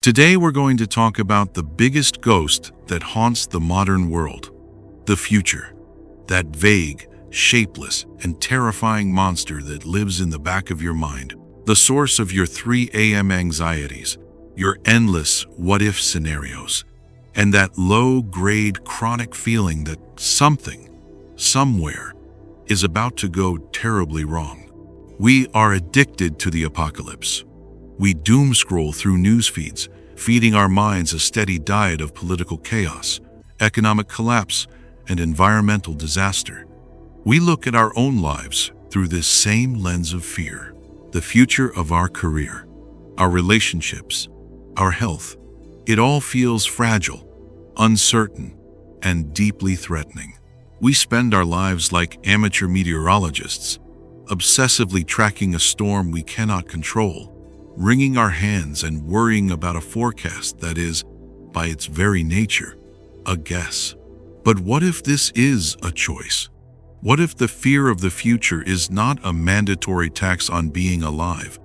Today we're going to talk about the biggest ghost that haunts the modern world, the future. That vague, shapeless, and terrifying monster that lives in the back of your mind. The source of your 3 a.m. anxieties, your endless what-if scenarios, and that low-grade chronic feeling that something, somewhere, is about to go terribly wrong. We are addicted to the apocalypse. We doom scroll through news feeds, feeding our minds a steady diet of political chaos, economic collapse, and environmental disaster. We look at our own lives through this same lens of fear. The future of our career, our relationships, our health. It all feels fragile, uncertain, and deeply threatening. We spend our lives like amateur meteorologists, obsessively tracking a storm we cannot control, wringing our hands and worrying about a forecast that is, by its very nature, a guess. But what if this is a choice? What if the fear of the future is not a mandatory tax on being alive?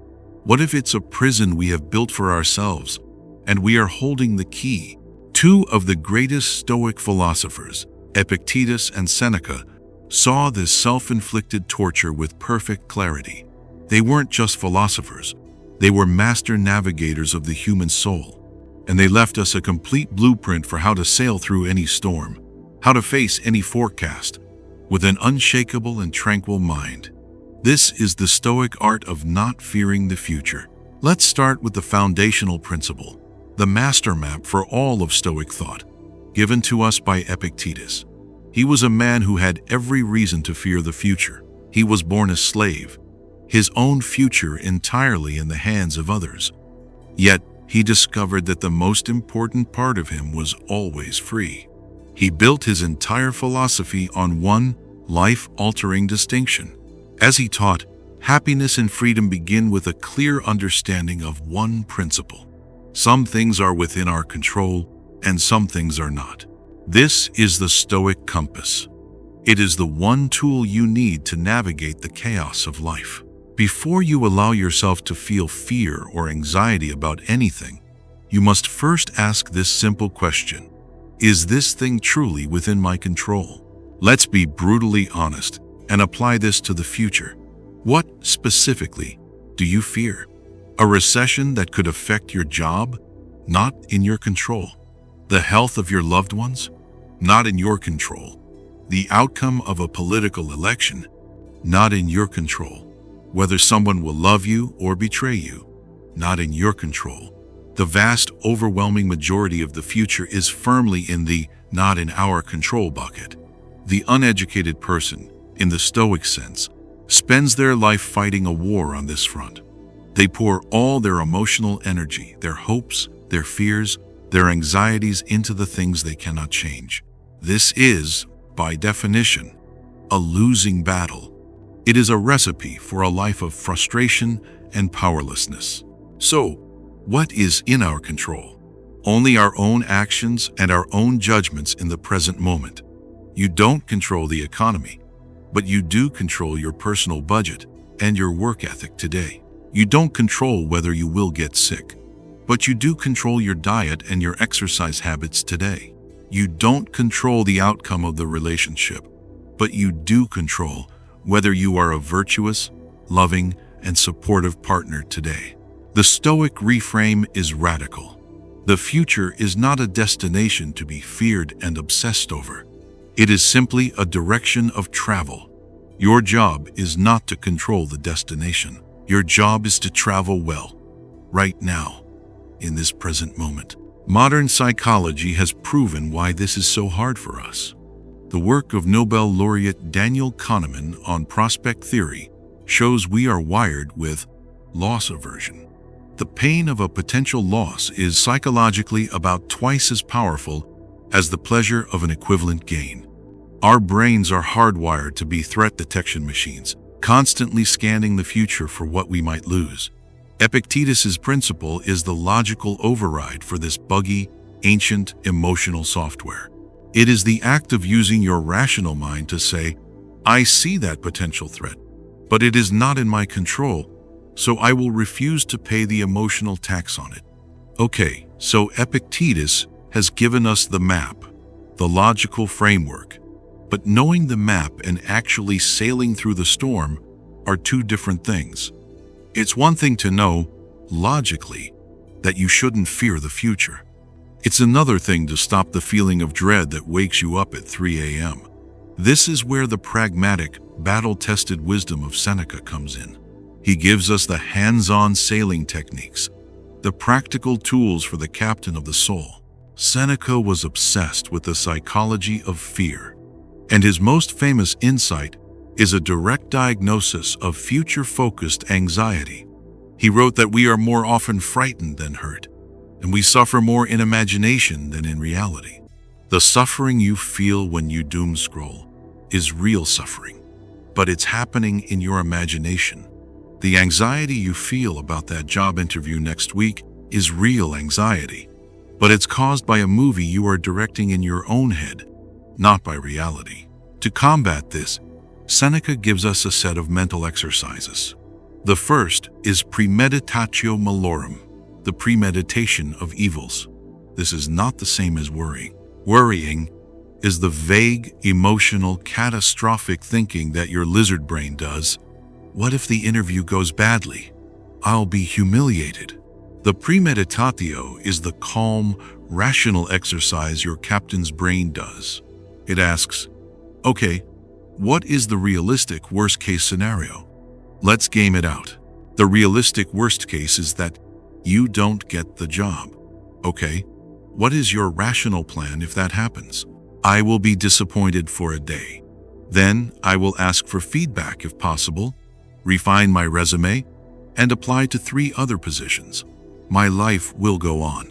What if it's a prison we have built for ourselves, and we are holding the key? 2 of the greatest Stoic philosophers, Epictetus and Seneca, saw this self-inflicted torture with perfect clarity. They weren't just philosophers. They were master navigators of the human soul, and they left us a complete blueprint for how to sail through any storm, how to face any forecast, with an unshakable and tranquil mind. This is the Stoic art of not fearing the future. Let's start with the foundational principle, the master map for all of Stoic thought, given to us by Epictetus. He was a man who had every reason to fear the future. He was born a slave, his own future entirely in the hands of others. Yet, he discovered that the most important part of him was always free. He built his entire philosophy on one life-altering distinction. As he taught, happiness and freedom begin with a clear understanding of one principle. Some things are within our control, and some things are not. This is the Stoic compass. It is the one tool you need to navigate the chaos of life. Before you allow yourself to feel fear or anxiety about anything, you must first ask this simple question: is this thing truly within my control? Let's be brutally honest and apply this to the future. What, specifically, do you fear? A recession that could affect your job? Not in your control. The health of your loved ones? Not in your control. The outcome of a political election? Not in your control. Whether someone will love you or betray you? Not in your control. The vast, overwhelming majority of the future is firmly in the not in our control bucket. The uneducated person, in the Stoic sense, spends their life fighting a war on this front. They pour all their emotional energy, their hopes, their fears, their anxieties into the things they cannot change. This is, by definition, a losing battle. It is a recipe for a life of frustration and powerlessness. So, what is in our control? Only our own actions and our own judgments in the present moment. You don't control the economy, but you do control your personal budget and your work ethic today. You don't control whether you will get sick, but you do control your diet and your exercise habits today. You don't control the outcome of the relationship, but you do control whether you are a virtuous, loving, and supportive partner today. The Stoic reframe is radical. The future is not a destination to be feared and obsessed over. It is simply a direction of travel. Your job is not to control the destination. Your job is to travel well, right now, in this present moment. Modern psychology has proven why this is so hard for us. The work of Nobel laureate Daniel Kahneman on prospect theory shows we are wired with loss aversion. The pain of a potential loss is psychologically about twice as powerful as the pleasure of an equivalent gain. Our brains are hardwired to be threat detection machines, constantly scanning the future for what we might lose. Epictetus's principle is the logical override for this buggy, ancient, emotional software. It is the act of using your rational mind to say, I see that potential threat, but it is not in my control, so I will refuse to pay the emotional tax on it. Okay, so Epictetus has given us the map, the logical framework, but knowing the map and actually sailing through the storm are two different things. It's one thing to know, logically, that you shouldn't fear the future. It's another thing to stop the feeling of dread that wakes you up at 3 a.m. This is where the pragmatic, battle-tested wisdom of Seneca comes in. He gives us the hands-on sailing techniques, the practical tools for the captain of the soul. Seneca was obsessed with the psychology of fear, and his most famous insight is a direct diagnosis of future-focused anxiety. He wrote that we are more often frightened than hurt, and we suffer more in imagination than in reality. The suffering you feel when you doom scroll is real suffering, but it's happening in your imagination. The anxiety you feel about that job interview next week is real anxiety, but it's caused by a movie you are directing in your own head, not by reality. To combat this, Seneca gives us a set of mental exercises. The first is premeditatio malorum, the premeditation of evils. This is not the same as worrying. Worrying is the vague, emotional, catastrophic thinking that your lizard brain does. What if the interview goes badly? I'll be humiliated. The premeditatio is the calm, rational exercise your captain's brain does. It asks, okay, what is the realistic worst-case scenario? Let's game it out. The realistic worst case is that you don't get the job. Okay, what is your rational plan if that happens? I will be disappointed for a day. Then I will ask for feedback if possible, refine my resume, and apply to 3 other positions. My life will go on.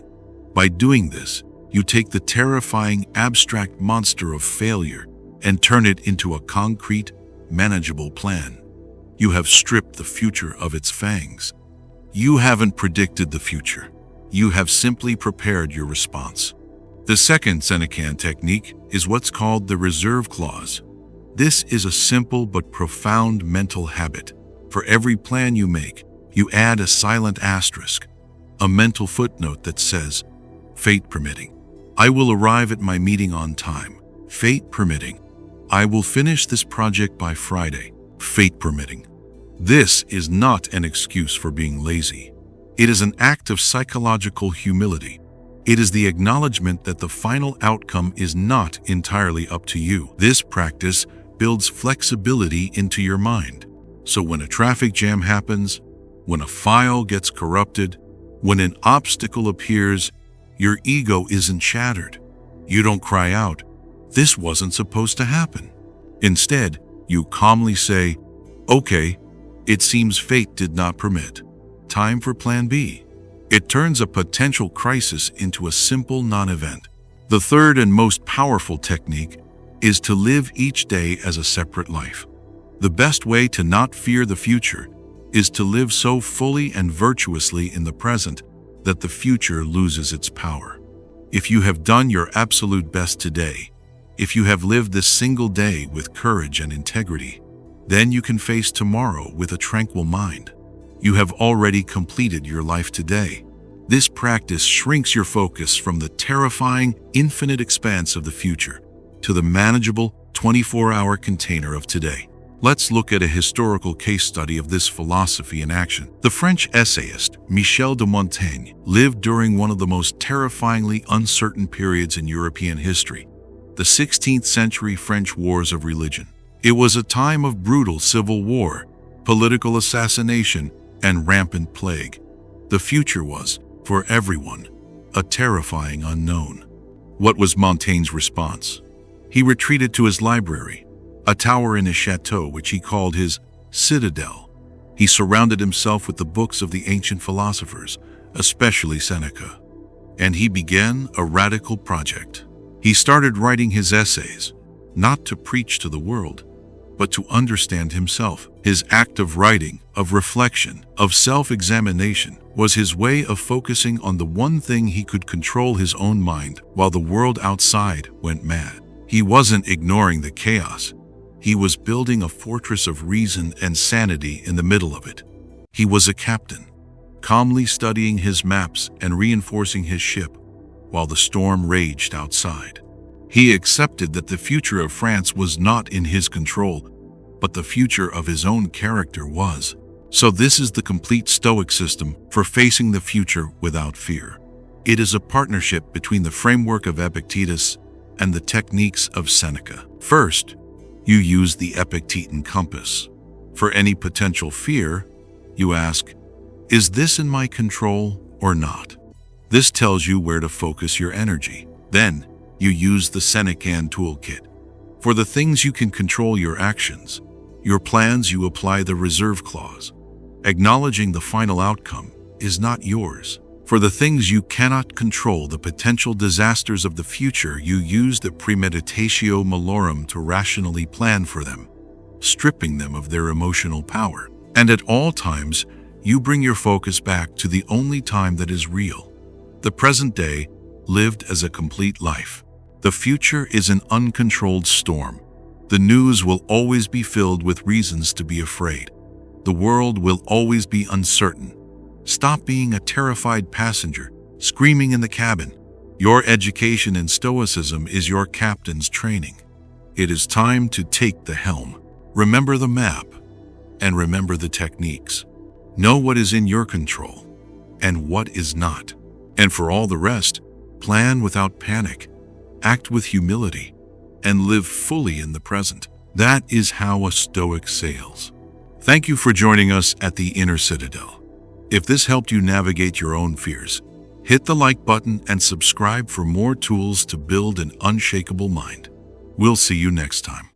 By doing this, you take the terrifying abstract monster of failure and turn it into a concrete, manageable plan. You have stripped the future of its fangs. You haven't predicted the future. You have simply prepared your response. The second Senecan technique is what's called the reserve clause. This is a simple but profound mental habit. For every plan you make, you add a silent asterisk, a mental footnote that says, fate permitting, I will arrive at my meeting on time. Fate permitting, I will finish this project by Friday. Fate permitting. This is not an excuse for being lazy. It is an act of psychological humility. It is the acknowledgement that the final outcome is not entirely up to you. This practice builds flexibility into your mind. So when a traffic jam happens, when a file gets corrupted, when an obstacle appears, your ego isn't shattered. You don't cry out, "This wasn't supposed to happen." Instead, you calmly say, "Okay, it seems fate did not permit. Time for plan B." It turns a potential crisis into a simple non-event. The third and most powerful technique is to live each day as a separate life. The best way to not fear the future is to live so fully and virtuously in the present that the future loses its power. If you have done your absolute best today, if you have lived this single day with courage and integrity, then you can face tomorrow with a tranquil mind. You have already completed your life today. This practice shrinks your focus from the terrifying, infinite expanse of the future to the manageable 24-hour container of today. Let's look at a historical case study of this philosophy in action. The French essayist Michel de Montaigne lived during one of the most terrifyingly uncertain periods in European history, the 16th century French Wars of Religion. It was a time of brutal civil war, political assassination, and rampant plague. The future was, for everyone, a terrifying unknown. What was Montaigne's response? He retreated to his library, a tower in his chateau which he called his Citadel. He surrounded himself with the books of the ancient philosophers, especially Seneca, and he began a radical project. He started writing his essays, not to preach to the world, but to understand himself. His act of writing, of reflection, of self-examination was his way of focusing on the one thing he could control, his own mind, while the world outside went mad. He wasn't ignoring the chaos. He was building a fortress of reason and sanity in the middle of it. He was a captain, calmly studying his maps and reinforcing his ship while the storm raged outside. He accepted that the future of France was not in his control, but the future of his own character was. So this is the complete Stoic system for facing the future without fear. It is a partnership between the framework of Epictetus and the techniques of Seneca. First, you use the Epictetan compass. For any potential fear, you ask, is this in my control or not? This tells you where to focus your energy. Then, you use the Senecan toolkit. For the things you can control your actions, your plans, you apply the reserve clause. Acknowledging the final outcome is not yours. For the things you cannot control, the potential disasters of the future, you use the premeditatio malorum to rationally plan for them, stripping them of their emotional power. And at all times, you bring your focus back to the only time that is real, the present day, lived as a complete life. The future is an uncontrolled storm. The news will always be filled with reasons to be afraid. The world will always be uncertain. Stop being a terrified passenger, screaming in the cabin. Your education in Stoicism is your captain's training. It is time to take the helm. Remember the map, and remember the techniques. Know what is in your control, and what is not. And for all the rest, plan without panic, act with humility, and live fully in the present. That is how a Stoic sails. Thank you for joining us at the Inner Citadel. If this helped you navigate your own fears, hit the like button and subscribe for more tools to build an unshakable mind. We'll see you next time.